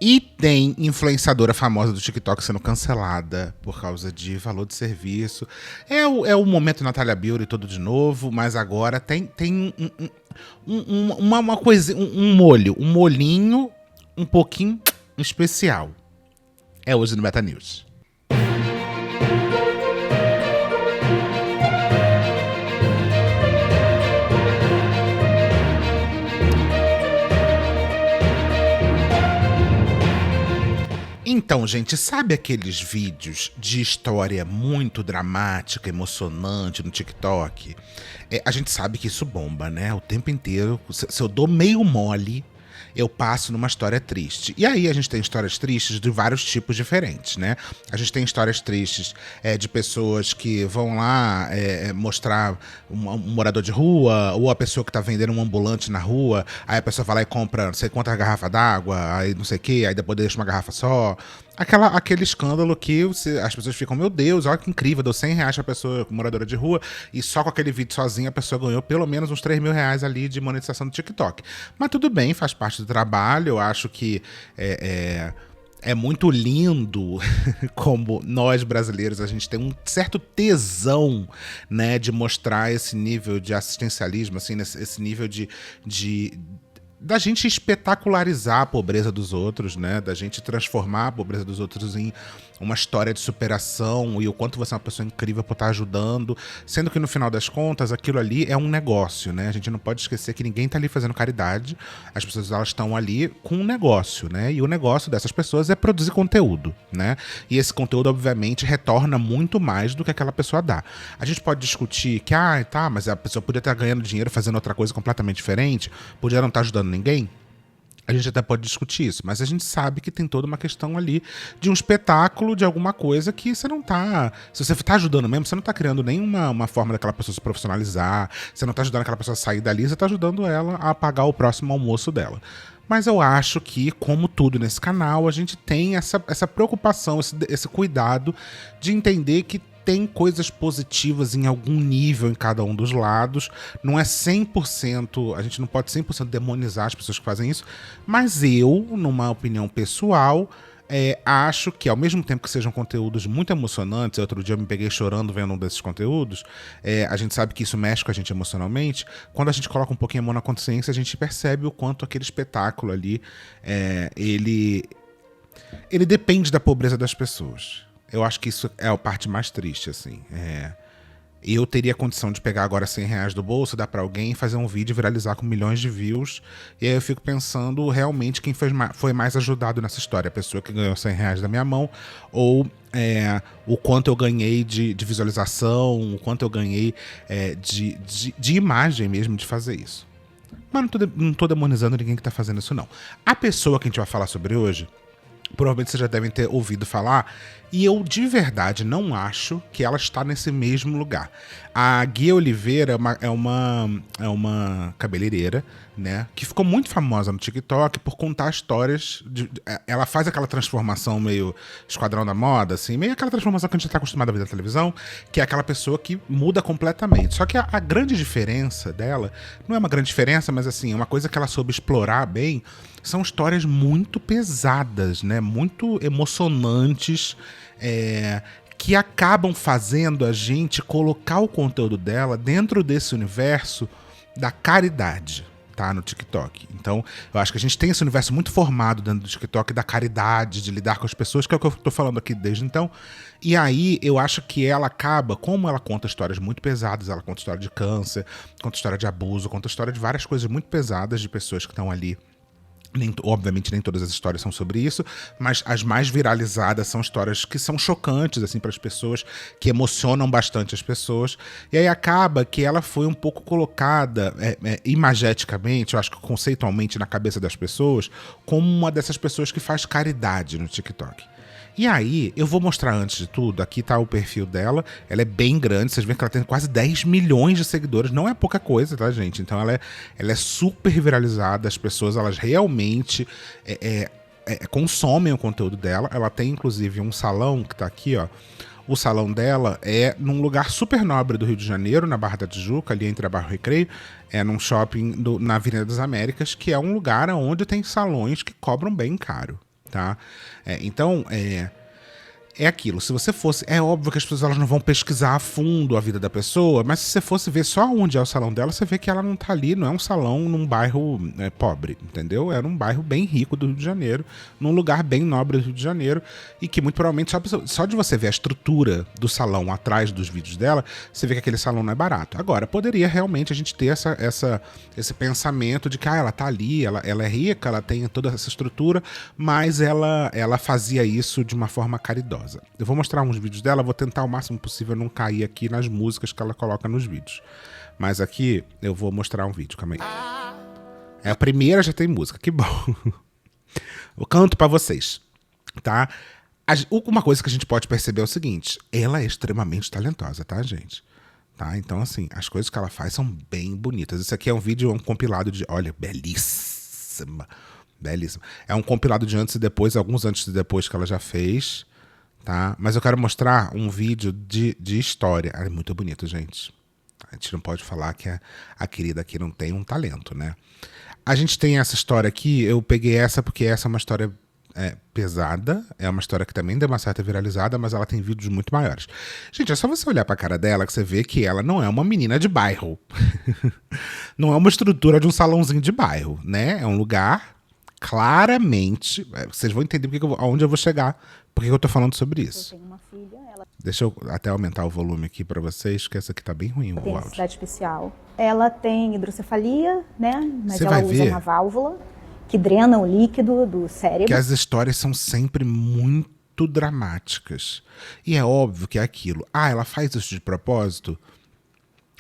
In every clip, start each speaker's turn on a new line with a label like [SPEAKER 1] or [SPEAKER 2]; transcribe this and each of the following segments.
[SPEAKER 1] E tem influenciadora famosa do TikTok sendo cancelada por causa de valor de serviço. É o momento Natália Beauty todo de novo, mas agora tem uma coisa, um molho, um molhinho um pouquinho especial. É hoje no Meta News. Então, gente, sabe aqueles vídeos de história muito dramática, emocionante no TikTok? A gente sabe que isso bomba, né? O tempo inteiro. Se eu dou meio mole, eu passo numa história triste. E aí a gente tem histórias tristes de vários tipos diferentes, né? A gente tem histórias tristes de pessoas que vão lá mostrar um morador de rua, ou a pessoa que tá vendendo um ambulante na rua, aí a pessoa vai lá e compra não sei quantas garrafas d'água, aí não sei o que, aí depois deixa uma garrafa só. Aquele escândalo que as pessoas ficam, meu Deus, olha que incrível, deu R$ 100 pra pessoa moradora de rua e só com aquele vídeo sozinha a pessoa ganhou pelo menos uns R$ 3.000 ali de monetização do TikTok. Mas tudo bem, faz parte do trabalho, eu acho que é muito lindo como nós brasileiros, a gente tem um certo tesão, né, de mostrar esse nível de assistencialismo, assim, esse nível da gente espetacularizar a pobreza dos outros, né? Da gente transformar a pobreza dos outros em uma história de superação e o quanto você é uma pessoa incrível por estar ajudando, sendo que no final das contas aquilo ali é um negócio, né? A gente não pode esquecer que ninguém tá ali fazendo caridade, as pessoas elas estão ali com um negócio, né? E o negócio dessas pessoas é produzir conteúdo, né? E esse conteúdo obviamente retorna muito mais do que aquela pessoa dá. A gente pode discutir que, mas a pessoa podia estar ganhando dinheiro fazendo outra coisa completamente diferente, podia não estar ajudando ninguém. A gente até pode discutir isso, mas a gente sabe que tem toda uma questão ali de um espetáculo, de alguma coisa que você não tá... Se você tá ajudando mesmo, você não tá criando nenhuma uma forma daquela pessoa se profissionalizar, você não tá ajudando aquela pessoa a sair dali, você tá ajudando ela a pagar o próximo almoço dela. Mas eu acho que, como tudo nesse canal, a gente tem essa preocupação, esse cuidado de entender que tem coisas positivas em algum nível em cada um dos lados. Não é 100%, a gente não pode 100% demonizar as pessoas que fazem isso, mas eu, numa opinião pessoal, acho que ao mesmo tempo que sejam conteúdos muito emocionantes, outro dia eu me peguei chorando vendo um desses conteúdos, a gente sabe que isso mexe com a gente emocionalmente, quando a gente coloca um pouquinho a mão na consciência, a gente percebe o quanto aquele espetáculo ali, ele depende da pobreza das pessoas. Eu acho que isso é a parte mais triste, assim. Eu teria condição de pegar agora R$ 100 do bolso, dar pra alguém, fazer um vídeo e viralizar com milhões de views. E aí eu fico pensando realmente quem foi mais ajudado nessa história. A pessoa que ganhou R$ 100 da minha mão ou o quanto eu ganhei de visualização, o quanto eu ganhei de imagem mesmo de fazer isso. Mas não tô demonizando ninguém que tá fazendo isso, não. A pessoa que a gente vai falar sobre hoje, provavelmente vocês já devem ter ouvido falar, e eu de verdade não acho que ela está nesse mesmo lugar. A Guia Oliveira é uma cabeleireira, né, que ficou muito famosa no TikTok por contar histórias. Ela faz aquela transformação meio Esquadrão da Moda, assim, meio aquela transformação que a gente está acostumado a ver na televisão, que é aquela pessoa que muda completamente. Só que a grande diferença dela, não é uma grande diferença, mas assim, é uma coisa que ela soube explorar bem, são histórias muito pesadas, né? Muito emocionantes, que acabam fazendo a gente colocar o conteúdo dela dentro desse universo da caridade, tá? No TikTok. Então, eu acho que a gente tem esse universo muito formado dentro do TikTok da caridade, de lidar com as pessoas, que é o que eu tô falando aqui desde então. E aí, eu acho que ela acaba, como ela conta histórias muito pesadas, ela conta história de câncer, conta história de abuso, conta história de várias coisas muito pesadas de pessoas que estão ali. Obviamente nem todas as histórias são sobre isso, mas as mais viralizadas são histórias que são chocantes assim para as pessoas, que emocionam bastante as pessoas. E aí acaba que ela foi um pouco colocada imageticamente, eu acho que conceitualmente na cabeça das pessoas, como uma dessas pessoas que faz caridade no TikTok. E aí, eu vou mostrar antes de tudo, aqui tá o perfil dela, ela é bem grande, vocês veem que ela tem quase 10 milhões de seguidores, não é pouca coisa, tá, gente? Então ela é super viralizada, as pessoas, elas realmente consomem o conteúdo dela. Ela tem, inclusive, um salão que tá aqui, ó. O salão dela é num lugar super nobre do Rio de Janeiro, na Barra da Tijuca, ali entre a Barra e o Recreio, num shopping na Avenida das Américas, que é um lugar onde tem salões que cobram bem caro. tá? Então, é aquilo, se você fosse... É óbvio que as pessoas elas não vão pesquisar a fundo a vida da pessoa, mas se você fosse ver só onde é o salão dela, você vê que ela não tá ali, não é um salão num bairro pobre, entendeu? É num bairro bem rico do Rio de Janeiro, num lugar bem nobre do Rio de Janeiro, e que muito provavelmente só de você ver a estrutura do salão atrás dos vídeos dela, você vê que aquele salão não é barato. Agora, poderia realmente a gente ter esse pensamento de que ela tá ali, ela é rica, ela tem toda essa estrutura, mas ela fazia isso de uma forma caridosa. Eu vou mostrar uns vídeos dela, vou tentar o máximo possível não cair aqui nas músicas que ela coloca nos vídeos. Mas aqui eu vou mostrar um vídeo, calma aí. A primeira já tem música, que bom. Eu canto pra vocês, tá? Uma coisa que a gente pode perceber é o seguinte, ela é extremamente talentosa, tá, gente? Tá? Então, assim, as coisas que ela faz são bem bonitas. Esse aqui é um vídeo, um compilado de... Olha, belíssima. Belíssima. É um compilado de antes e depois, alguns antes e depois que ela já fez... Tá? Mas eu quero mostrar um vídeo de história. É muito bonito, gente. A gente não pode falar que a querida aqui não tem um talento, né? A gente tem essa história aqui, eu peguei essa porque essa é uma história pesada, é uma história que também deu uma certa viralizada, mas ela tem vídeos muito maiores. Gente, é só você olhar pra cara dela que você vê que ela não é uma menina de bairro. Não é uma estrutura de um salãozinho de bairro, né? É um lugar... Claramente, vocês vão entender aonde eu vou chegar, porque eu tô falando sobre isso.
[SPEAKER 2] Eu tenho uma filha, ela
[SPEAKER 1] Deixa eu até aumentar o volume aqui para vocês, que essa aqui tá bem ruim o
[SPEAKER 2] tem
[SPEAKER 1] áudio.
[SPEAKER 2] necessidade especial. Ela tem hidrocefalia, né? Mas
[SPEAKER 1] Você
[SPEAKER 2] ela
[SPEAKER 1] vai
[SPEAKER 2] usa
[SPEAKER 1] ver
[SPEAKER 2] uma válvula que drena o líquido do cérebro.
[SPEAKER 1] que as histórias são sempre muito dramáticas. E é óbvio que é aquilo. Ela faz isso de propósito?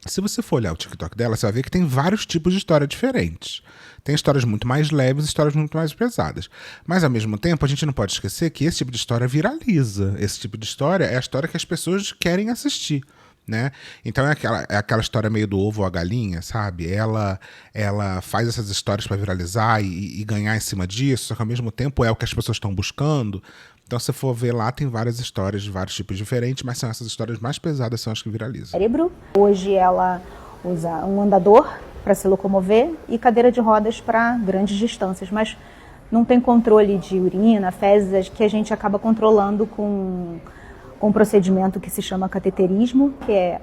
[SPEAKER 1] Se você for olhar o TikTok dela, você vai ver que tem vários tipos de história diferentes. Tem histórias muito mais leves e histórias muito mais pesadas. Mas, ao mesmo tempo, a gente não pode esquecer que esse tipo de história viraliza. Esse tipo de história é a história que as pessoas querem assistir, né? Então é aquela história meio do ovo ou a galinha, sabe? Ela faz essas histórias para viralizar e ganhar em cima disso, só que ao mesmo tempo é o que as pessoas estão buscando. Então, se for ver lá, tem várias histórias de vários tipos diferentes, mas são essas histórias mais pesadas, são as que viralizam.
[SPEAKER 2] Cérebro. Hoje ela usa um andador para se locomover e cadeira de rodas para grandes distâncias, mas não tem controle de urina, fezes, que a gente acaba controlando com um procedimento que se chama cateterismo, que é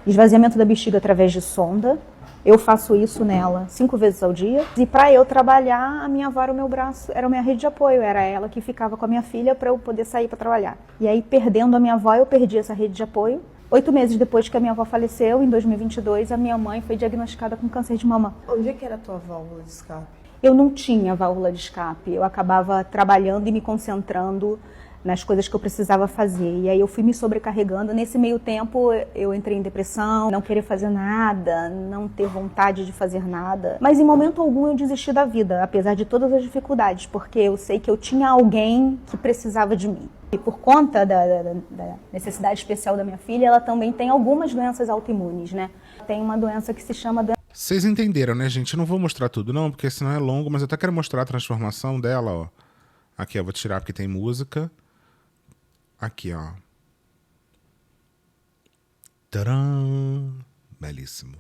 [SPEAKER 2] esvaziamento da bexiga através de sonda. Eu faço isso nela 5 vezes ao dia. E para eu trabalhar, a minha avó era o meu braço, era a minha rede de apoio. Era ela que ficava com a minha filha para eu poder sair para trabalhar. E aí, perdendo a minha avó, eu perdi essa rede de apoio. 8 meses depois que a minha avó faleceu, em 2022, a minha mãe foi diagnosticada com câncer de mama.
[SPEAKER 3] Onde é que era a tua válvula de escape?
[SPEAKER 2] Eu não tinha válvula de escape. Eu acabava trabalhando e me concentrando nas coisas que eu precisava fazer. E aí eu fui me sobrecarregando. Nesse meio tempo eu entrei em depressão, não querer fazer nada, não ter vontade de fazer nada. Mas em momento algum eu desisti da vida, apesar de todas as dificuldades, porque eu sei que eu tinha alguém que precisava de mim. E por conta da necessidade especial da minha filha, ela também tem algumas doenças autoimunes, né? Tem uma doença que se chama...
[SPEAKER 1] Vocês entenderam, né, gente? Eu não vou mostrar tudo não, porque senão é longo, mas eu até quero mostrar a transformação dela, ó. Aqui, eu vou tirar porque tem música. Aqui, ó. Tcharam! Belíssimo.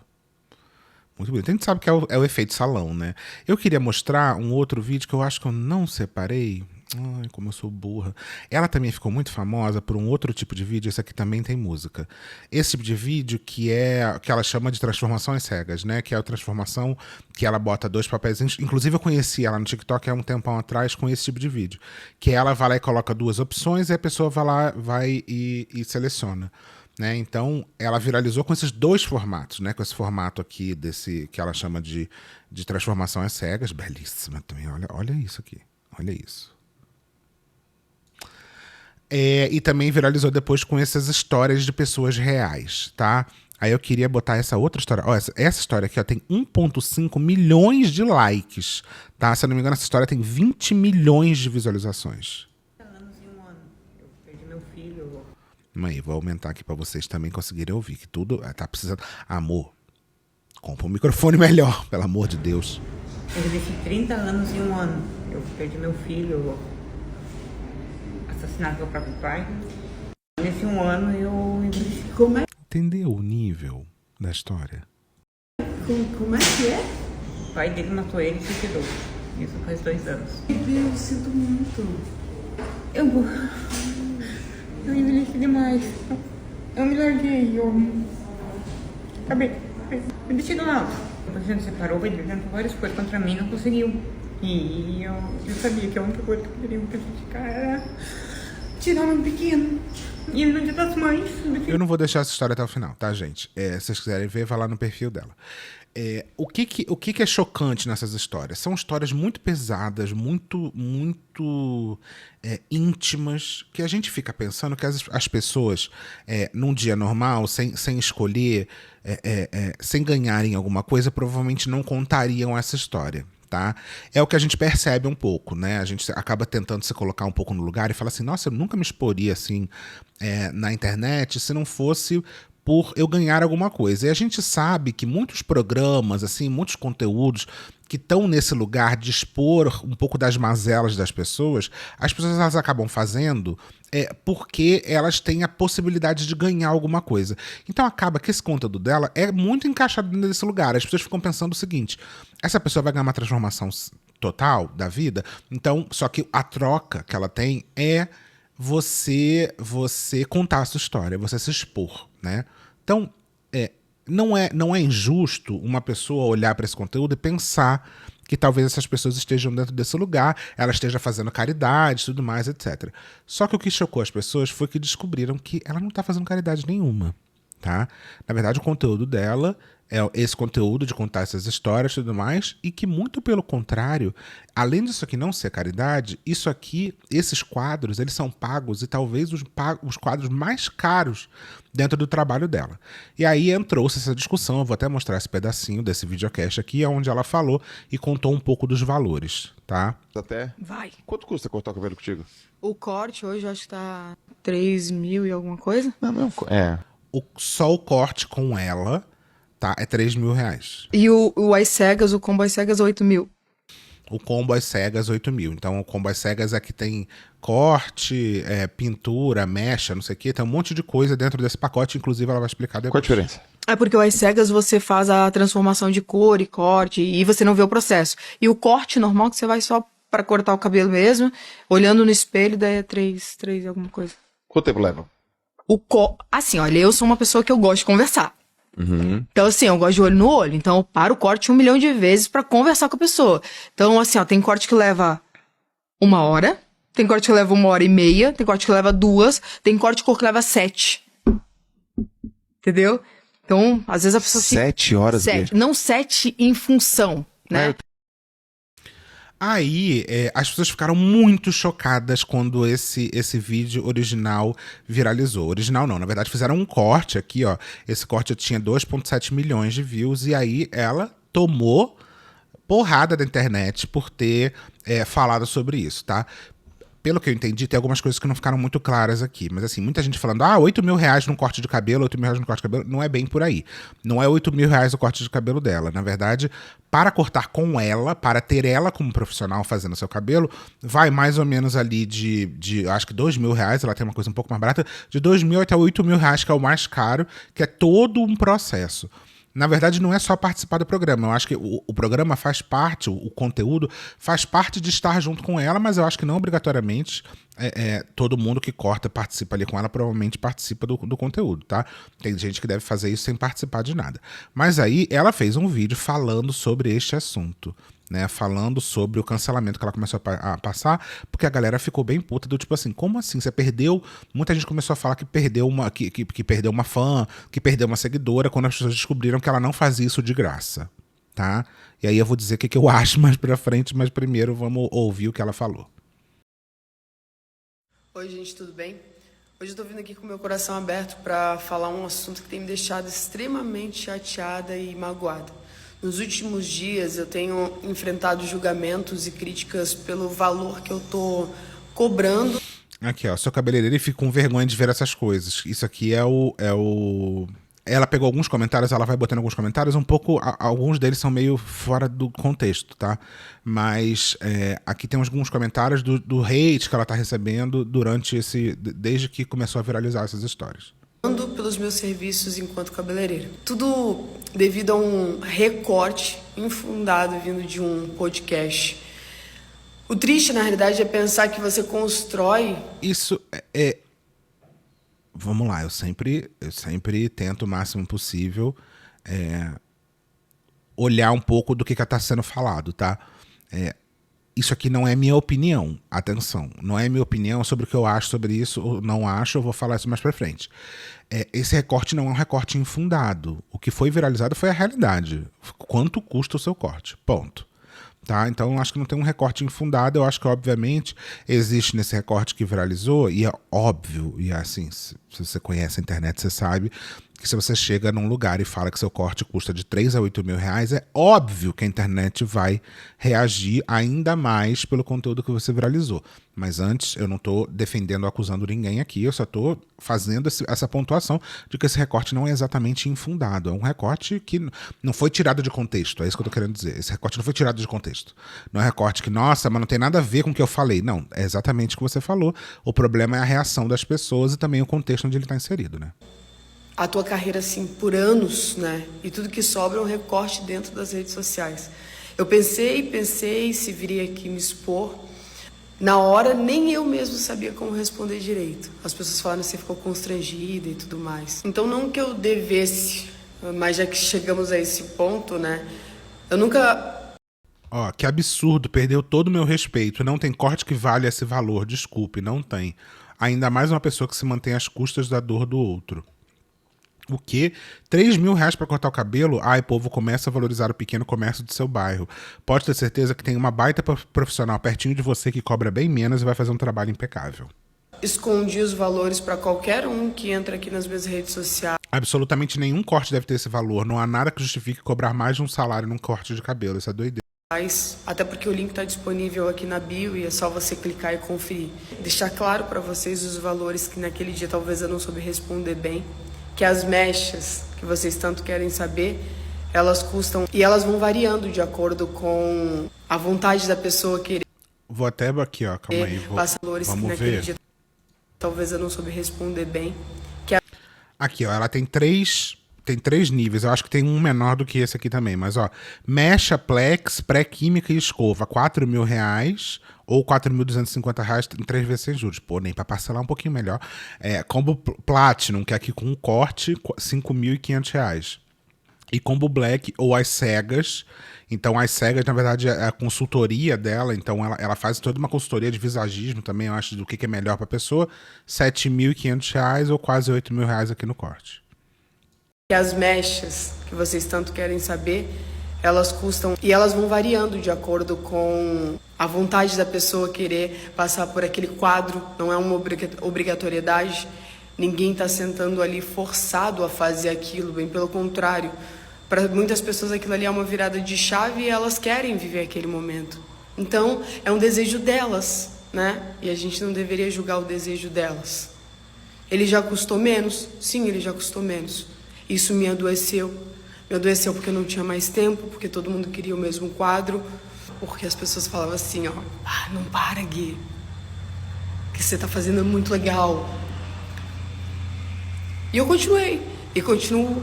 [SPEAKER 1] Muito bonito. A gente sabe que é o efeito salão, né? Eu queria mostrar um outro vídeo que eu acho que eu não separei. Ai, como eu sou burra. Ela também ficou muito famosa por um outro tipo de vídeo. Esse aqui também tem música. Esse tipo de vídeo que ela chama de transformações cegas, né? Que é a transformação que ela bota 2 papéis. Inclusive eu conheci ela no TikTok há um tempão atrás com esse tipo de vídeo. Que ela vai lá e coloca 2 opções e a pessoa vai e seleciona. Né? Então, ela viralizou com esses 2 formatos, né? Com esse formato aqui, desse que ela chama de transformação às cegas. Belíssima também. Olha isso aqui. Olha isso. E também viralizou depois com essas histórias de pessoas reais, tá? Aí eu queria botar essa outra história. Ó, essa história aqui ó, tem 1,5 milhões de likes, tá? Se eu não me engano, essa história tem 20 milhões de visualizações.
[SPEAKER 3] Anos e 1 ano. Eu perdi meu filho.
[SPEAKER 1] Mãe, vou aumentar aqui pra vocês também conseguirem ouvir, que tudo tá precisando... Amor, compra um microfone melhor, pelo amor de Deus.
[SPEAKER 3] Eu vivi 30 anos e 1 ano. Eu perdi meu filho, assassinado pelo próprio pai. Nesse 1 ano eu envelheci.
[SPEAKER 4] Como é,
[SPEAKER 1] Entendeu o nível da história?
[SPEAKER 4] como é que é?
[SPEAKER 3] O pai dele matou ele e suicidou. Isso faz 2 anos.
[SPEAKER 4] Meu Deus, sinto muito. Eu envelheci demais. Eu me larguei, acabei me deixando mal. A gente separou, vai tentou várias coisas contra mim, não conseguiu. E eu sabia que a única coisa que eu poderia me prejudicar era tirar um pequeno. E ele não tinha das mães.
[SPEAKER 1] Eu não vou deixar essa história até o final, tá, gente? Se vocês quiserem ver, vai lá no perfil dela. O que é chocante nessas histórias? São histórias muito pesadas, muito íntimas, que a gente fica pensando que as pessoas, num dia normal, sem escolher, sem ganharem alguma coisa, provavelmente não contariam essa história. Tá? É o que a gente percebe um pouco, né? A gente acaba tentando se colocar um pouco no lugar e fala assim, nossa, eu nunca me exporia assim na internet se não fosse por eu ganhar alguma coisa. E a gente sabe que muitos programas, assim, muitos conteúdos que estão nesse lugar de expor um pouco das mazelas das pessoas, as pessoas elas acabam fazendo porque elas têm a possibilidade de ganhar alguma coisa. Então acaba que esse conteúdo dela é muito encaixado nesse lugar. As pessoas ficam pensando o seguinte, essa pessoa vai ganhar uma transformação total da vida, então, só que a troca que ela tem é você contar a sua história, você se expor, né? Então, não é injusto uma pessoa olhar para esse conteúdo e pensar que talvez essas pessoas estejam dentro desse lugar, ela esteja fazendo caridade, tudo mais, etc. Só que o que chocou as pessoas foi que descobriram que ela não está fazendo caridade nenhuma, tá? Na verdade, o conteúdo dela é esse conteúdo de contar essas histórias e tudo mais, e que muito pelo contrário, além disso aqui não ser caridade, isso aqui, esses quadros, eles são pagos e talvez os quadros mais caros dentro do trabalho dela. E aí entrou-se essa discussão, eu vou até mostrar esse pedacinho desse videocast aqui, onde ela falou e contou um pouco dos valores, tá?
[SPEAKER 5] Até?
[SPEAKER 4] Vai.
[SPEAKER 5] Quanto custa cortar o cabelo contigo?
[SPEAKER 4] O corte hoje eu acho que tá 3 mil e alguma coisa.
[SPEAKER 5] Não.
[SPEAKER 1] Só o corte com ela, tá? É 3 mil reais.
[SPEAKER 4] E o às cegas, o combo às cegas, 8 mil.
[SPEAKER 1] O combo às cegas, 8 mil. Então, o combo às cegas é que tem corte, pintura, mecha, não sei o quê. Tem um monte de coisa dentro desse pacote. Inclusive, ela vai explicar depois.
[SPEAKER 5] Qual a diferença?
[SPEAKER 4] É porque o às cegas você faz a transformação de cor e corte e você não vê o processo. E o corte normal que você vai só pra cortar o cabelo mesmo, olhando no espelho, daí é 3 e alguma coisa.
[SPEAKER 5] Quanto tempo leva?
[SPEAKER 4] Assim, olha, eu sou uma pessoa que eu gosto de conversar.
[SPEAKER 5] Uhum.
[SPEAKER 4] Então, assim, eu gosto de olho no olho. Então, eu paro o corte 1 milhão de vezes pra conversar com a pessoa. Então, assim, ó, tem corte que leva 1 hora, tem corte que leva 1h30, tem corte que leva 2, tem corte que leva 7. Entendeu? Então, às vezes a pessoa
[SPEAKER 5] 7 horas?
[SPEAKER 4] 7. Não 7 em função, né?
[SPEAKER 1] Aí, as pessoas ficaram muito chocadas quando esse vídeo original viralizou. Original não, na verdade fizeram um corte aqui, ó. Esse corte tinha 2,7 milhões de views e aí ela tomou porrada da internet por ter falado sobre isso, tá? Pelo que eu entendi, tem algumas coisas que não ficaram muito claras aqui. Mas assim, muita gente falando, 8 mil reais num corte de cabelo, 8 mil reais num corte de cabelo. Não é bem por aí. Não é 8 mil reais o corte de cabelo dela. Na verdade, para cortar com ela, para ter ela como profissional fazendo seu cabelo, vai mais ou menos ali de acho que 2 mil reais, ela tem uma coisa um pouco mais barata, de 2 mil até 8 mil reais, que é o mais caro, que é todo um processo. Na verdade, não é só participar do programa. Eu acho que o programa faz parte, o conteúdo faz parte de estar junto com ela, mas eu acho que não obrigatoriamente todo mundo que corta participa ali com ela, provavelmente participa do conteúdo, tá? Tem gente que deve fazer isso sem participar de nada. Mas aí ela fez um vídeo falando sobre este assunto, né, falando sobre o cancelamento que ela começou a passar, porque a galera ficou bem puta do tipo assim, como assim? Você perdeu? Muita gente começou a falar que perdeu que perdeu uma fã, que perdeu uma seguidora, quando as pessoas descobriram que ela não fazia isso de graça, tá? E aí eu vou dizer o que eu acho mais pra frente, mas primeiro vamos ouvir o que ela falou.
[SPEAKER 6] Oi, gente, tudo bem? Hoje eu tô vindo aqui com meu coração aberto pra falar um assunto que tem me deixado extremamente chateada e magoada. Nos últimos dias eu tenho enfrentado julgamentos e críticas pelo valor que eu tô cobrando.
[SPEAKER 1] Aqui, ó, seu cabeleireiro fica com vergonha de ver essas coisas. Isso aqui é o... Ela pegou alguns comentários, ela vai botando alguns comentários, um pouco, alguns deles são meio fora do contexto, tá? Mas aqui tem alguns comentários do hate que ela tá recebendo desde que começou a viralizar essas histórias.
[SPEAKER 6] Pelos meus serviços enquanto cabeleireira. Tudo devido a um recorte infundado vindo de um podcast O triste, na realidade, é pensar que você constrói.
[SPEAKER 1] Isso vamos lá, eu sempre tento o máximo possível olhar um pouco do que está sendo falado, tá? Isso aqui não é minha opinião, atenção, não é minha opinião sobre o que eu acho sobre isso, ou não acho, eu vou falar isso mais pra frente. Esse recorte não é um recorte infundado, o que foi viralizado foi a realidade, quanto custa o seu corte, ponto. Tá? Então eu acho que não tem um recorte infundado, eu acho que obviamente existe nesse recorte que viralizou, e é óbvio, e assim, se você conhece a internet, você sabe que se você chega num lugar e fala que seu corte custa de 3 a 8 mil reais, é óbvio que a internet vai reagir ainda mais pelo conteúdo que você viralizou. Mas antes, eu não estou defendendo ou acusando ninguém aqui, eu só estou fazendo essa pontuação de que esse recorte não é exatamente infundado. É um recorte que não foi tirado de contexto, é isso que eu estou querendo dizer. Esse recorte não foi tirado de contexto. Não é um recorte que, nossa, mas não tem nada a ver com o que eu falei. Não, é exatamente o que você falou. O problema é a reação das pessoas e também o contexto onde ele está inserido, né?
[SPEAKER 6] A tua carreira assim por anos, né? E tudo que sobra é um recorte dentro das redes sociais. Eu pensei se viria aqui me expor. Na hora, nem eu mesmo sabia como responder direito. As pessoas falaram que você ficou constrangida e tudo mais. Então, não que eu devesse, mas já que chegamos a esse ponto, né? Eu nunca...
[SPEAKER 1] Ó, que absurdo, perdeu todo o meu respeito. Não tem corte que valha esse valor, desculpe, não tem. Ainda mais uma pessoa que se mantém às custas da dor do outro. O quê? 3 mil reais pra cortar o cabelo? Ai, povo, começa a valorizar o pequeno comércio do seu bairro. Pode ter certeza que tem uma baita profissional pertinho de você que cobra bem menos e vai fazer um trabalho impecável.
[SPEAKER 6] Escondi os valores para qualquer um que entra aqui nas minhas redes sociais.
[SPEAKER 1] Absolutamente nenhum corte deve ter esse valor. Não há nada que justifique cobrar mais de um salário num corte de cabelo. Isso é doideira.
[SPEAKER 6] Até porque o link está disponível aqui na bio e é só você clicar e conferir. Deixar claro para vocês os valores que naquele dia talvez eu não soube responder bem. Que as mechas que vocês tanto querem saber, elas custam e elas vão variando de acordo com a vontade da pessoa querer.
[SPEAKER 1] Vou até aqui, ó, calma aí. Vamos ver.
[SPEAKER 6] Dia, talvez eu não soube responder bem.
[SPEAKER 1] Aqui, ó, ela tem três níveis. Eu acho que tem um menor do que esse aqui também. Mas, ó, mecha, plex, pré-química e escova, 4 mil reais ou 4.250 reais em 3 vezes sem juros. Pô, nem pra parcelar um pouquinho melhor. Combo Platinum, que é aqui com um corte, 5.500 reais. E Combo Black ou as cegas. Então, as cegas, na verdade, é a consultoria dela. Então, ela faz toda uma consultoria de visagismo também, eu acho, do que é melhor pra pessoa. 7.500 reais ou quase 8 mil reais aqui no corte.
[SPEAKER 6] As mechas que vocês tanto querem saber, elas custam e elas vão variando de acordo com a vontade da pessoa querer passar por aquele quadro. Não é uma obrigatoriedade. Ninguém está sentando ali forçado a fazer aquilo, bem pelo contrário. Para muitas pessoas aquilo ali é uma virada de chave e elas querem viver aquele momento. Então, é um desejo delas, né? E a gente não deveria julgar o desejo delas. Ele já custou menos? Sim, ele já custou menos. Isso me adoeceu. Me adoeceu porque eu não tinha mais tempo, porque todo mundo queria o mesmo quadro, porque as pessoas falavam assim, ó, não para, Gui. O que você tá fazendo é muito legal. E eu continuei, e continuo.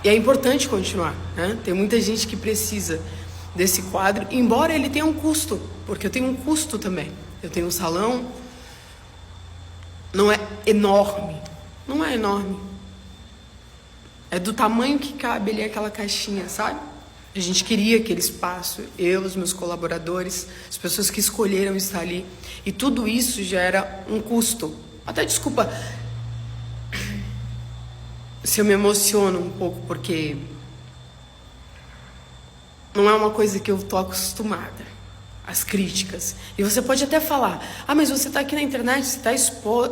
[SPEAKER 6] E é importante continuar, né? Tem muita gente que precisa desse quadro, embora ele tenha um custo, porque eu tenho um custo também. Eu tenho um salão, não é enorme, não é enorme. É do tamanho que cabe ali aquela caixinha, sabe? A gente queria aquele espaço, eu, os meus colaboradores, as pessoas que escolheram estar ali. E tudo isso já era um custo. Até desculpa se eu me emociono um pouco, porque não é uma coisa que eu tô acostumada. As críticas. E você pode até falar, mas você está aqui na internet, você está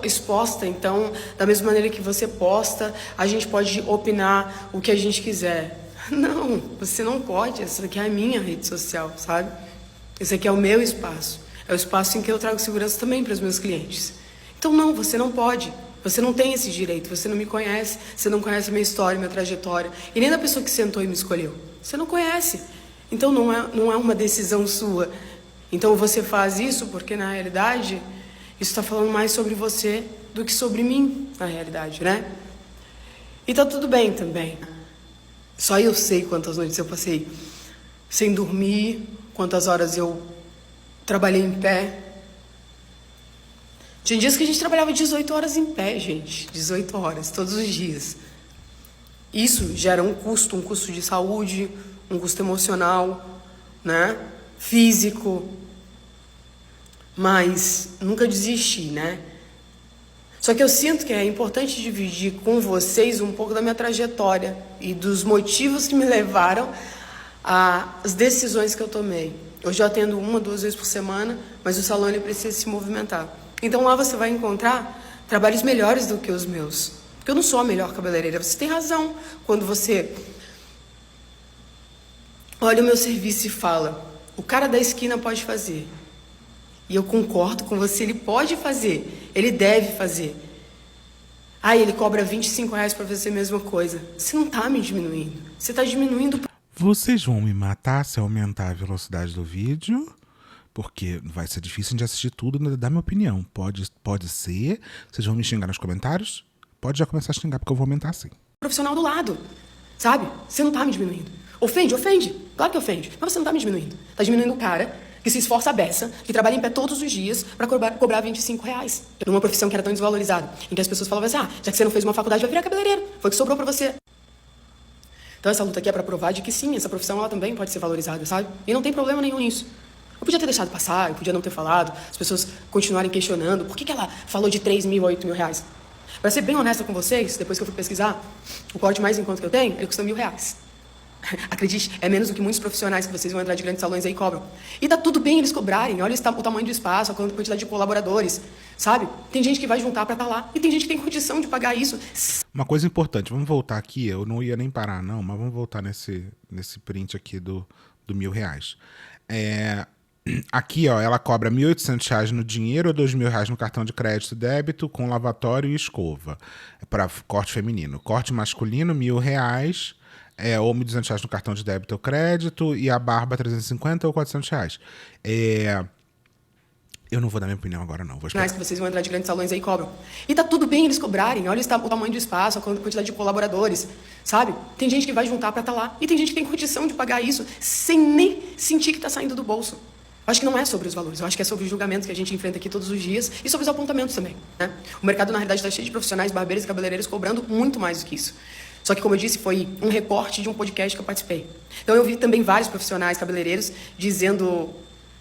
[SPEAKER 6] exposta, então, da mesma maneira que você posta, a gente pode opinar o que a gente quiser. Não, você não pode. Essa aqui é a minha rede social, sabe? Esse aqui é o meu espaço. É o espaço em que eu trago segurança também para os meus clientes. Então, não, você não pode. Você não tem esse direito. Você não me conhece. Você não conhece a minha história, minha trajetória. E nem da pessoa que sentou e me escolheu. Você não conhece. Então, não é uma decisão sua. Então, você faz isso porque, na realidade, isso está falando mais sobre você do que sobre mim, na realidade, né? E tá tudo bem também. Só eu sei quantas noites eu passei sem dormir, quantas horas eu trabalhei em pé. Tinha dias que a gente trabalhava 18 horas em pé, gente. 18 horas, todos os dias. Isso gera um custo de saúde, um custo emocional, né? Físico. Mas nunca desisti, né? Só que eu sinto que é importante dividir com vocês um pouco da minha trajetória e dos motivos que me levaram às decisões que eu tomei. Hoje eu atendo 1, 2 vezes por semana, mas o salão ele precisa se movimentar. Então lá você vai encontrar trabalhos melhores do que os meus. Porque eu não sou a melhor cabeleireira. Você tem razão quando você olha o meu serviço e fala: o cara da esquina pode fazer. E eu concordo com você, ele pode fazer, ele deve fazer. Ah, ele cobra R$25 para fazer a mesma coisa. Você não está me diminuindo, você está diminuindo...
[SPEAKER 1] Vocês vão me matar se eu aumentar a velocidade do vídeo? Porque vai ser difícil de assistir tudo e dar minha opinião. Pode ser. Vocês vão me xingar nos comentários? Pode já começar a xingar, porque eu vou aumentar sim.
[SPEAKER 6] Profissional do lado, sabe? Você não está me diminuindo. Ofende? Claro que ofende. Mas você não está me diminuindo. Está diminuindo o cara que se esforça a beça, que trabalha em pé todos os dias para cobrar R$25. Numa profissão que era tão desvalorizada, em que as pessoas falavam assim: já que você não fez uma faculdade, vai virar cabeleireiro. Foi o que sobrou para você. Então essa luta aqui é para provar de que sim, essa profissão ela também pode ser valorizada, sabe? E não tem problema nenhum nisso. Eu podia ter deixado passar, eu podia não ter falado, as pessoas continuarem questionando por que ela falou de R$3.000 a R$8.000. Para ser bem honesta com vocês, depois que eu fui pesquisar, o corte mais em conta que eu tenho, ele custa R$1.000. Acredite, é menos do que muitos profissionais que vocês vão entrar de grandes salões aí cobram. E tá tudo bem eles cobrarem, olha o tamanho do espaço, a quantidade de colaboradores, sabe? Tem gente que vai juntar pra estar lá, e tem gente que tem condição de pagar isso.
[SPEAKER 1] Uma coisa importante, vamos voltar aqui, eu não ia nem parar não, mas vamos voltar nesse print aqui do R$1.000. Aqui, ó, ela cobra R$1.800 no dinheiro ou R$2.000 no cartão de crédito e débito com lavatório e escova. Para corte feminino. Corte masculino, R$1.000. Ou R$1.200 no cartão de débito ou crédito, e a barba R$350 ou R$400. Eu não vou dar minha opinião agora, não. Vou esperar.
[SPEAKER 6] Que vocês vão entrar de grandes salões aí cobram. E tá tudo bem eles cobrarem, olha o tamanho do espaço, a quantidade de colaboradores, sabe? Tem gente que vai juntar pra estar lá, e tem gente que tem condição de pagar isso sem nem sentir que tá saindo do bolso. Eu acho que não é sobre os valores, eu acho que é sobre os julgamentos que a gente enfrenta aqui todos os dias e sobre os apontamentos também, né? O mercado, na realidade, está cheio de profissionais, barbeiros e cabeleireiros cobrando muito mais do que isso. Só que, como eu disse, foi um recorte de um podcast que eu participei. Então eu vi também vários profissionais cabeleireiros dizendo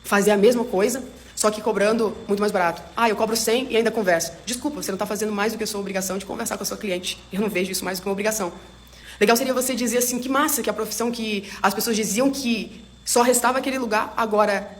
[SPEAKER 6] fazer a mesma coisa, só que cobrando muito mais barato. Eu cobro 100 e ainda converso. Desculpa, você não está fazendo mais do que a sua obrigação de conversar com a sua cliente. Eu não vejo isso mais do que uma obrigação. Legal seria você dizer assim, que massa, que a profissão que as pessoas diziam que só restava aquele lugar, agora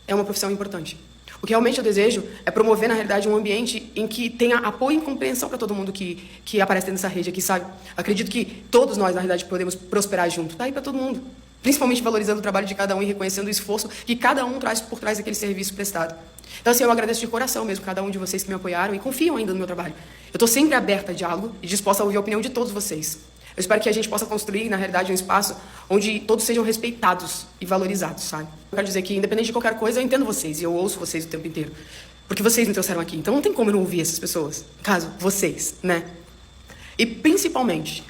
[SPEAKER 6] é uma profissão importante. O que realmente eu desejo é promover, na realidade, um ambiente em que tenha apoio e compreensão para todo mundo que aparece dentro dessa rede aqui, sabe? Acredito que todos nós, na realidade, podemos prosperar junto. Tá aí para todo mundo. Principalmente valorizando o trabalho de cada um e reconhecendo o esforço que cada um traz por trás daquele serviço prestado. Então, assim, eu agradeço de coração mesmo cada um de vocês que me apoiaram e confiam ainda no meu trabalho. Eu estou sempre aberta a diálogo e disposta a ouvir a opinião de todos vocês. Eu espero que a gente possa construir, na realidade, um espaço onde todos sejam respeitados e valorizados, sabe? Eu quero dizer que, independente de qualquer coisa, eu entendo vocês e eu ouço vocês o tempo inteiro. Porque vocês me trouxeram aqui, então não tem como eu não ouvir essas pessoas. No caso, vocês, né? E principalmente,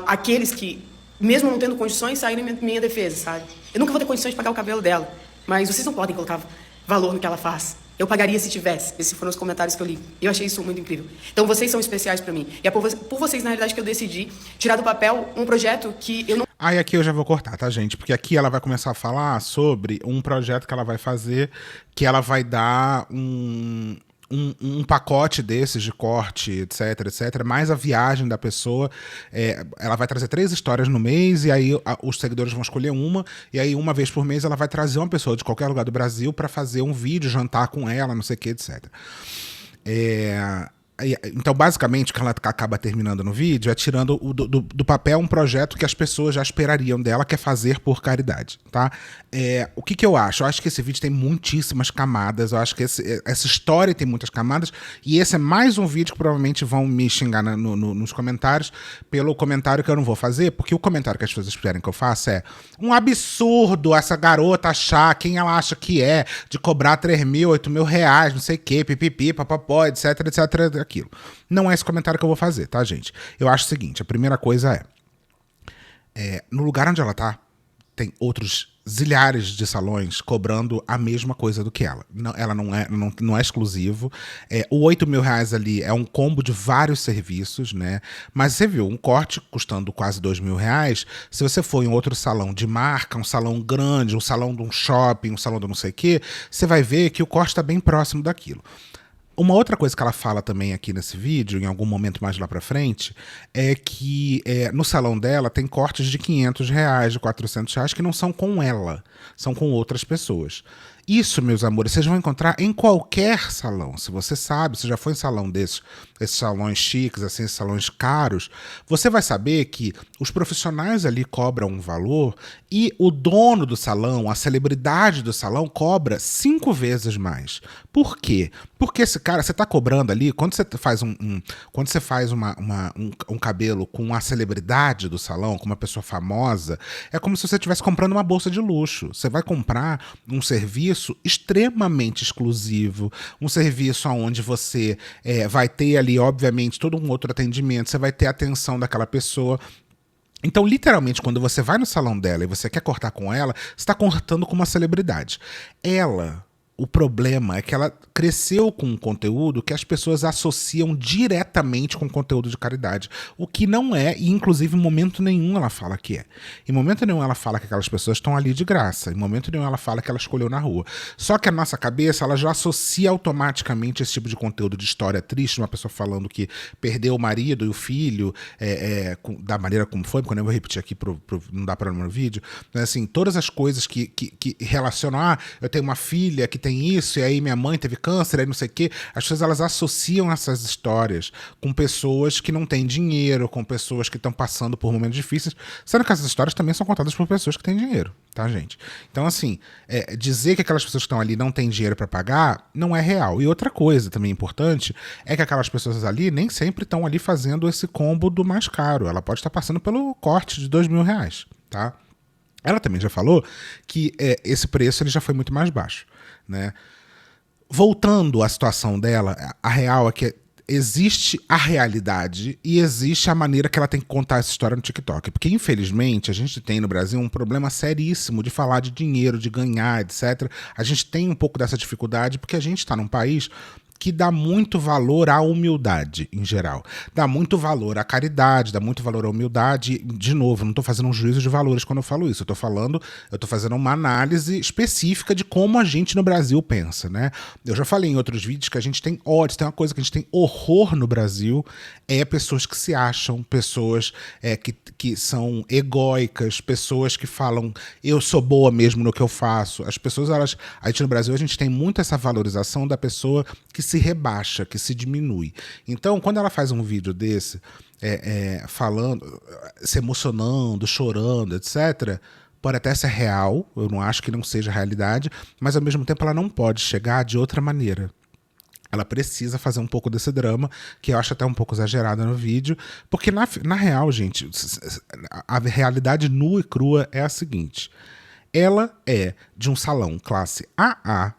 [SPEAKER 6] aqueles que, mesmo não tendo condições, saírem em minha defesa, sabe? Eu nunca vou ter condições de pagar o cabelo dela, mas vocês não podem colocar valor no que ela faz. Eu pagaria se tivesse. Esses foram os comentários que eu li. Eu achei isso muito incrível. Então, vocês são especiais para mim. E é por vocês, na realidade, que eu decidi tirar do papel um projeto que eu não...
[SPEAKER 1] E aqui eu já vou cortar, tá, gente? Porque aqui ela vai começar a falar sobre um projeto que ela vai fazer, que ela vai dar um pacote desses de corte, etc, mais a viagem da pessoa. Ela vai trazer 3 histórias no mês, e aí os seguidores vão escolher uma, e aí uma vez por mês ela vai trazer uma pessoa de qualquer lugar do Brasil para fazer um vídeo, jantar com ela, não sei o que, etc. Então, basicamente, o que ela acaba terminando no vídeo é tirando do papel um projeto que as pessoas já esperariam dela, que é fazer por caridade, tá? O que eu acho? Eu acho que esse vídeo tem muitíssimas camadas, eu acho que essa história tem muitas camadas, e esse é mais um vídeo que provavelmente vão me xingar nos comentários, pelo comentário que eu não vou fazer, porque o comentário que as pessoas esperam que eu faça é um absurdo essa garota achar quem ela acha que é, de cobrar 3.000, 8.000 reais, não sei o que, pipipi, papapó, etc, aquilo. Não é esse comentário que eu vou fazer, tá, gente? Eu acho o seguinte, a primeira coisa no lugar onde ela tá, tem outros zilhares de salões cobrando a mesma coisa do que ela. Ela não é exclusivo. O R$8.000 ali é um combo de vários serviços, né? Mas você viu, um corte custando quase R$2.000, se você for em outro salão de marca, um salão grande, um salão de um shopping, um salão de não sei o quê, você vai ver que o corte está bem próximo daquilo. Uma outra coisa que ela fala também aqui nesse vídeo, em algum momento mais lá pra frente, é que no salão dela tem cortes de R$500, de R$400, que não são com ela, são com outras pessoas. Isso, meus amores, vocês vão encontrar em qualquer salão. Se você sabe, se já foi em salão esses salões chiques, assim, esses salões caros, você vai saber que os profissionais ali cobram um valor e o dono do salão, a celebridade do salão, cobra 5 vezes mais. Por quê? Porque esse cara, você tá cobrando ali, quando você faz um cabelo com a celebridade do salão, com uma pessoa famosa, é como se você estivesse comprando uma bolsa de luxo. Você vai comprar um serviço extremamente exclusivo, um serviço onde você vai ter ali, obviamente, todo um outro atendimento, você vai ter a atenção daquela pessoa. Então, literalmente, quando você vai no salão dela e você quer cortar com ela, você está cortando com uma celebridade. O problema é que ela cresceu com um conteúdo que as pessoas associam diretamente com conteúdo de caridade, o que não é, e inclusive em momento nenhum ela fala que é. Em momento nenhum ela fala que aquelas pessoas estão ali de graça, em momento nenhum ela fala que ela escolheu na rua. Só que a nossa cabeça, ela já associa automaticamente esse tipo de conteúdo de história triste, uma pessoa falando que perdeu o marido e o filho, da maneira como foi, porque eu nem vou repetir aqui, não dá para no vídeo, mas assim, todas as coisas que relacionam, eu tenho uma filha que tem isso, e aí minha mãe teve câncer, aí não sei o quê. As pessoas, elas associam essas histórias com pessoas que não têm dinheiro, com pessoas que estão passando por momentos difíceis, sendo que essas histórias também são contadas por pessoas que têm dinheiro, tá, gente? Então, assim, dizer que aquelas pessoas que estão ali não têm dinheiro para pagar não é real. E outra coisa também importante é que aquelas pessoas ali nem sempre estão ali fazendo esse combo do mais caro. Ela pode estar passando pelo corte de R$2.000, tá? Ela também já falou que esse preço ele já foi muito mais baixo, né? Voltando à situação dela, a real é que existe a realidade e existe a maneira que ela tem que contar essa história no TikTok. Porque, infelizmente, a gente tem no Brasil um problema seríssimo de falar de dinheiro, de ganhar, etc. A gente tem um pouco dessa dificuldade porque a gente está num país que dá muito valor à humildade, em geral. Dá muito valor à caridade, dá muito valor à humildade. De novo, não estou fazendo um juízo de valores quando eu falo isso. Eu estou fazendo uma análise específica de como a gente no Brasil pensa, né? Eu já falei em outros vídeos que a gente tem ódio, tem uma coisa que a gente tem horror no Brasil, pessoas que se acham, pessoas que são egóicas, pessoas que falam, eu sou boa mesmo no que eu faço. As pessoas, a gente no Brasil, a gente tem muito essa valorização da pessoa que se rebaixa, que se diminui. Então, quando ela faz um vídeo desse, falando, se emocionando, chorando, etc., pode até ser real, eu não acho que não seja realidade, mas ao mesmo tempo ela não pode chegar de outra maneira. Ela precisa fazer um pouco desse drama, que eu acho até um pouco exagerado no vídeo, porque na real, gente, a realidade nua e crua é a seguinte: ela é de um salão classe AA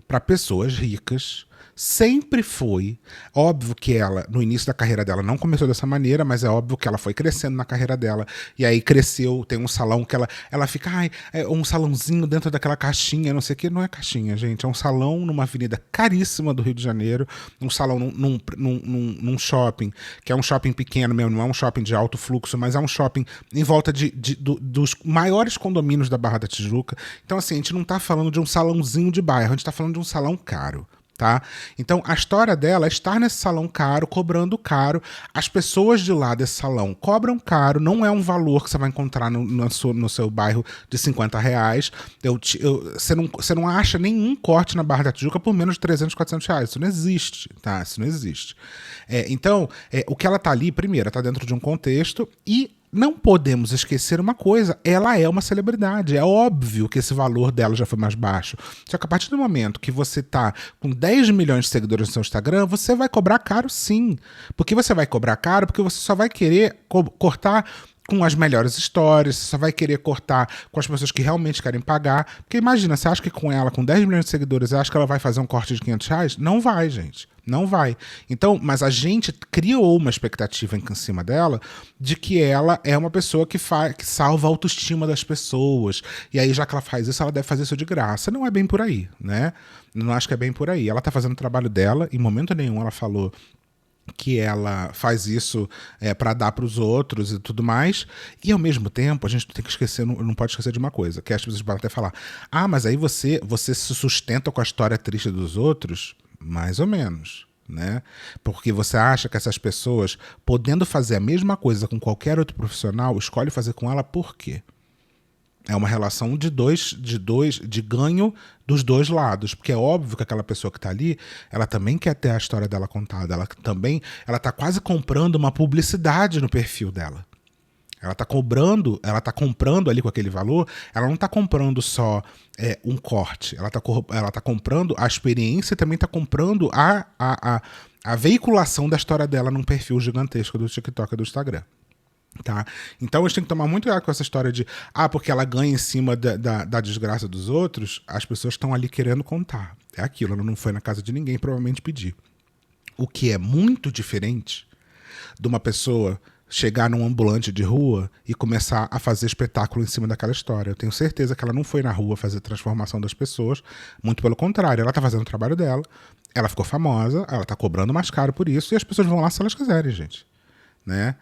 [SPEAKER 1] para pessoas ricas, sempre foi. Óbvio que ela, no início da carreira dela, não começou dessa maneira, mas é óbvio que ela foi crescendo na carreira dela, e aí cresceu, tem um salão que ela fica, um salãozinho dentro daquela caixinha, não sei o que, não é caixinha, gente, é um salão numa avenida caríssima do Rio de Janeiro, um salão num shopping, que é um shopping pequeno mesmo, não é um shopping de alto fluxo, mas é um shopping em volta dos maiores condomínios da Barra da Tijuca. Então, assim, a gente não tá falando de um salãozinho de bairro, a gente tá falando de um salão caro. Tá? Então, a história dela é estar nesse salão caro, cobrando caro. As pessoas de lá desse salão cobram caro, não é um valor que você vai encontrar no seu bairro de R$50. Você não acha nenhum corte na Barra da Tijuca por menos de R$300, R$400. Isso não existe, tá? Isso não existe. Então, o que ela tá ali, primeiro, tá dentro de um contexto e não podemos esquecer uma coisa, ela é uma celebridade, é óbvio que esse valor dela já foi mais baixo. Só que a partir do momento que você tá com 10 milhões de seguidores no seu Instagram, você vai cobrar caro sim. Porque você vai cobrar caro porque você só vai querer cortar com as melhores histórias, você só vai querer cortar com as pessoas que realmente querem pagar. Porque imagina, você acha que com ela, com 10 milhões de seguidores, você acha que ela vai fazer um corte de R$ 500? Não vai, gente. Não vai. Então, mas a gente criou uma expectativa em cima dela de que ela é uma pessoa que salva a autoestima das pessoas. E aí, já que ela faz isso, ela deve fazer isso de graça. Não é bem por aí, né? Não acho que é bem por aí. Ela tá fazendo o trabalho dela, em momento nenhum ela falou que ela faz isso para dar para os outros e tudo mais, e ao mesmo tempo a gente tem que esquecer, não pode esquecer de uma coisa, que as pessoas podem até falar, mas aí você se sustenta com a história triste dos outros? Mais ou menos, né? Porque você acha que essas pessoas, podendo fazer a mesma coisa com qualquer outro profissional, escolhe fazer com ela por quê? É uma relação de ganho dos dois lados, porque é óbvio que aquela pessoa que está ali, ela também quer ter a história dela contada, ela tá quase comprando uma publicidade no perfil dela. Ela tá comprando ali com aquele valor, ela não tá comprando só um corte, ela tá comprando a experiência e também tá comprando a veiculação da história dela num perfil gigantesco do TikTok e do Instagram. Tá? Então a gente tem que tomar muito cuidado com essa história de porque ela ganha em cima da desgraça dos outros. As pessoas estão ali querendo contar. É aquilo, ela não foi na casa de ninguém provavelmente pedir. O que é muito diferente de uma pessoa chegar num ambulante de rua e começar a fazer espetáculo em cima daquela história. Eu tenho certeza que ela não foi na rua fazer transformação das pessoas, muito pelo contrário, ela tá fazendo o trabalho dela, ela ficou famosa, ela tá cobrando mais caro por isso e as pessoas vão lá se elas quiserem, gente. Né?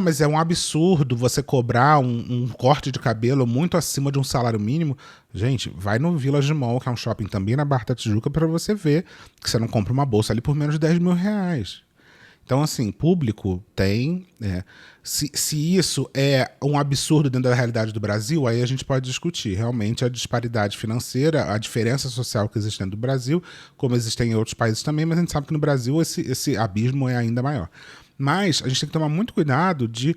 [SPEAKER 1] Mas é um absurdo você cobrar um corte de cabelo muito acima de um salário mínimo. Gente, vai no Village Mall, que é um shopping também na Barra da Tijuca, para você ver que você não compra uma bolsa ali por menos de R$10 mil. Então, assim, público tem. Se isso é um absurdo dentro da realidade do Brasil, aí a gente pode discutir realmente a disparidade financeira, a diferença social que existe dentro do Brasil, como existe em outros países também, mas a gente sabe que no Brasil esse abismo é ainda maior. Mas a gente tem que tomar muito cuidado de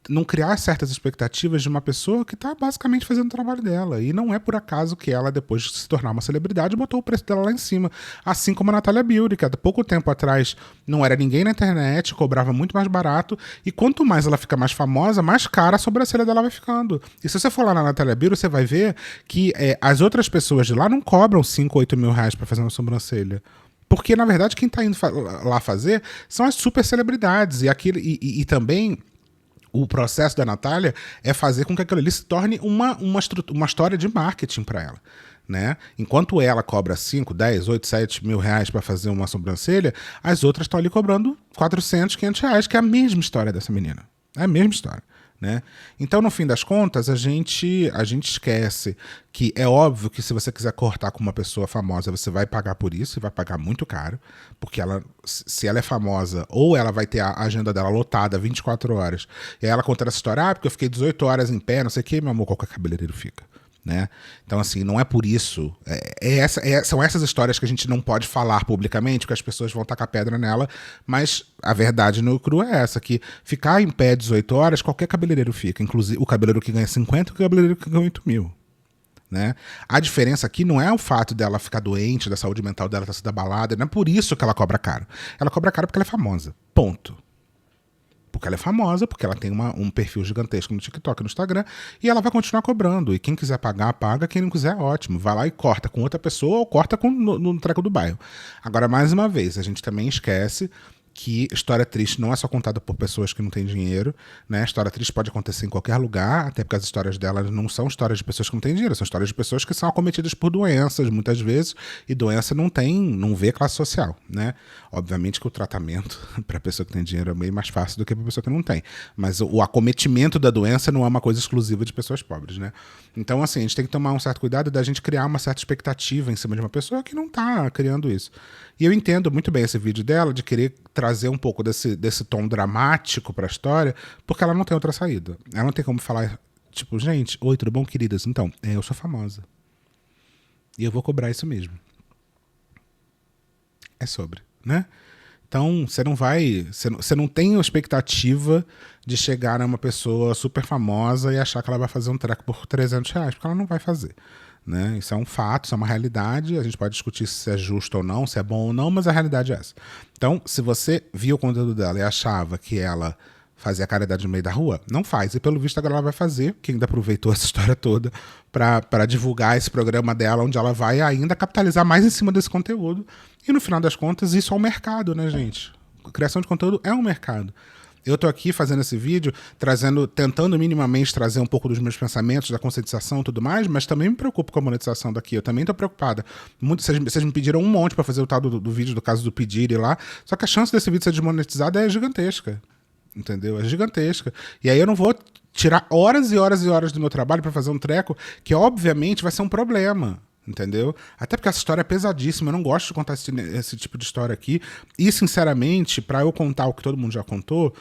[SPEAKER 1] não criar certas expectativas de uma pessoa que está basicamente fazendo o trabalho dela. E não é por acaso que ela, depois de se tornar uma celebridade, botou o preço dela lá em cima. Assim como a Natália Beauty, que há pouco tempo atrás não era ninguém na internet, cobrava muito mais barato. E quanto mais ela fica mais famosa, mais cara a sobrancelha dela vai ficando. E se você for lá na Natália Beauty, você vai ver que as outras pessoas de lá não cobram 5 ou 8 mil reais para fazer uma sobrancelha. Porque, na verdade, quem está indo lá fazer são as super celebridades. E também o processo da Natália é fazer com que aquilo ali se torne uma história de marketing para ela. Né? Enquanto ela cobra 5, 10, 8, 7 mil reais para fazer uma sobrancelha, as outras estão ali cobrando 400, 500 reais, que é a mesma história dessa menina. É a mesma história. Né? Então, no fim das contas, a gente esquece que é óbvio que se você quiser cortar com uma pessoa famosa, você vai pagar por isso e vai pagar muito caro, porque se ela é famosa, ou ela vai ter a agenda dela lotada 24 horas, e aí ela conta essa história, porque eu fiquei 18 horas em pé, não sei o que, meu amor, qualquer cabeleireiro fica. Né? Então, assim, não é por isso. São essas histórias que a gente não pode falar publicamente, porque as pessoas vão tacar pedra nela, mas a verdade no cru é essa, que ficar em pé 18 horas, qualquer cabeleireiro fica, inclusive o cabeleireiro que ganha 50 e o cabeleireiro que ganha 8 mil. Né? A diferença aqui não é o fato dela ficar doente, da saúde mental dela estar sendo abalada, não é por isso que ela cobra caro. Ela cobra caro porque ela é famosa. Ponto. Porque ela é famosa, porque ela tem um perfil gigantesco no TikTok e no Instagram, e ela vai continuar cobrando. E quem quiser pagar, paga. Quem não quiser, ótimo. Vai lá e corta com outra pessoa ou corta no treco do bairro. Agora, mais uma vez, a gente também esquece que história triste não é só contada por pessoas que não têm dinheiro, né? História triste pode acontecer em qualquer lugar, até porque as histórias delas não são histórias de pessoas que não têm dinheiro, são histórias de pessoas que são acometidas por doenças, muitas vezes, e doença não vê classe social, né? Obviamente que o tratamento para a pessoa que tem dinheiro é bem mais fácil do que para a pessoa que não tem, mas o acometimento da doença não é uma coisa exclusiva de pessoas pobres, né? Então, assim, a gente tem que tomar um certo cuidado da gente criar uma certa expectativa em cima de uma pessoa que não está criando isso. E eu entendo muito bem esse vídeo dela, de querer trazer um pouco desse tom dramático para a história, porque ela não tem outra saída. Ela não tem como falar, tipo, gente, oi, tudo bom, queridas? Então, eu sou famosa. E eu vou cobrar isso mesmo. É sobre, né? Então, você não tem a expectativa de chegar a uma pessoa super famosa e achar que ela vai fazer um treco por 300 reais, porque ela não vai fazer. Né? Isso é um fato, isso é uma realidade, a gente pode discutir se é justo ou não, se é bom ou não, mas a realidade é essa. Então, se você viu o conteúdo dela e achava que ela fazer a caridade no meio da rua? Não faz. E pelo visto agora ela vai fazer, que ainda aproveitou essa história toda para divulgar esse programa dela, onde ela vai ainda capitalizar mais em cima desse conteúdo. E no final das contas, isso é um mercado, né, gente? A criação de conteúdo é um mercado. Eu tô aqui fazendo esse vídeo, tentando minimamente trazer um pouco dos meus pensamentos, da conscientização e tudo mais, mas também me preocupo com a monetização daqui. Eu também tô preocupada. Vocês me pediram um monte para fazer o tal do vídeo, do caso do pedir lá, só que a chance desse vídeo ser desmonetizado é gigantesca. Entendeu? É gigantesca. E aí eu não vou tirar horas e horas e horas do meu trabalho para fazer um treco que, obviamente, vai ser um problema. Entendeu? Até porque essa história é pesadíssima, eu não gosto de contar esse tipo de história aqui. E, sinceramente, para eu contar o que todo mundo já contou,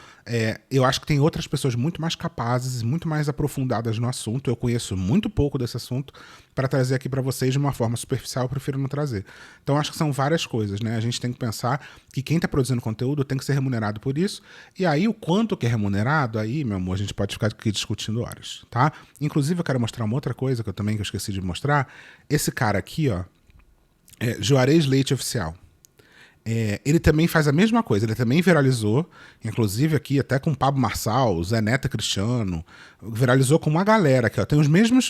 [SPEAKER 1] eu acho que tem outras pessoas muito mais capazes, muito mais aprofundadas no assunto. Eu conheço muito pouco desse assunto para trazer aqui para vocês de uma forma superficial, eu prefiro não trazer. Então, acho que são várias coisas, né? A gente tem que pensar que quem está produzindo conteúdo tem que ser remunerado por isso. E aí, o quanto que é remunerado, aí, meu amor, a gente pode ficar aqui discutindo horas, tá? Inclusive, eu quero mostrar uma outra coisa que eu esqueci de mostrar. Esse cara aqui, ó, Juarez Leite Oficial. Ele também faz a mesma coisa, ele também viralizou, inclusive aqui até com o Pablo Marçal, Zé Neto Cristiano, viralizou com uma galera aqui, ó, tem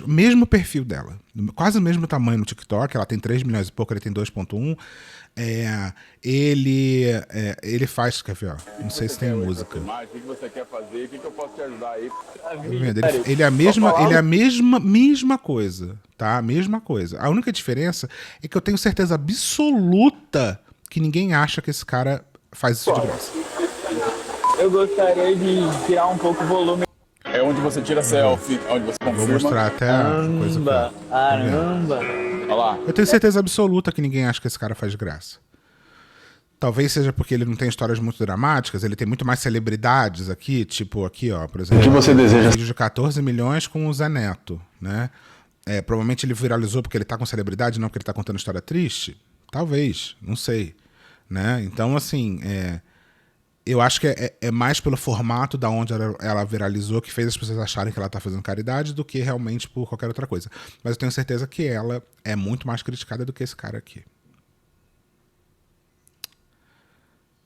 [SPEAKER 1] mesmo perfil dela, quase o mesmo tamanho no TikTok, ela tem 3 milhões e pouco, ele tem 2,1. Ele faz, quer ver, ó, não sei se tem a música.
[SPEAKER 7] O que você quer fazer? O que eu posso te ajudar aí?
[SPEAKER 1] Ele é a mesma coisa, tá? A mesma coisa. A única diferença é que eu tenho certeza absoluta que ninguém acha que esse cara faz isso de graça.
[SPEAKER 8] Eu gostaria de tirar um pouco o volume.
[SPEAKER 7] É onde você tira selfie, onde você confirma.
[SPEAKER 1] Vou mostrar até a coisa aqui.
[SPEAKER 8] Caramba!
[SPEAKER 7] Olha lá.
[SPEAKER 1] Eu tenho certeza absoluta que ninguém acha que esse cara faz de graça. Talvez seja porque ele não tem histórias muito dramáticas, ele tem muito mais celebridades aqui, tipo aqui, ó, por exemplo.
[SPEAKER 5] O que você deseja?
[SPEAKER 1] Um vídeo de 14 milhões com o Zé Neto, né? Provavelmente ele viralizou porque ele tá com celebridade, não porque ele tá contando história triste. Talvez, não sei, né? Então, assim, eu acho que é mais pelo formato da onde ela viralizou que fez as pessoas acharem que ela tá fazendo caridade do que realmente por qualquer outra coisa. Mas eu tenho certeza que ela é muito mais criticada do que esse cara aqui.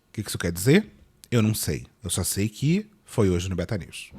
[SPEAKER 1] O que isso quer dizer? Eu não sei. Eu só sei que foi hoje no Beta News.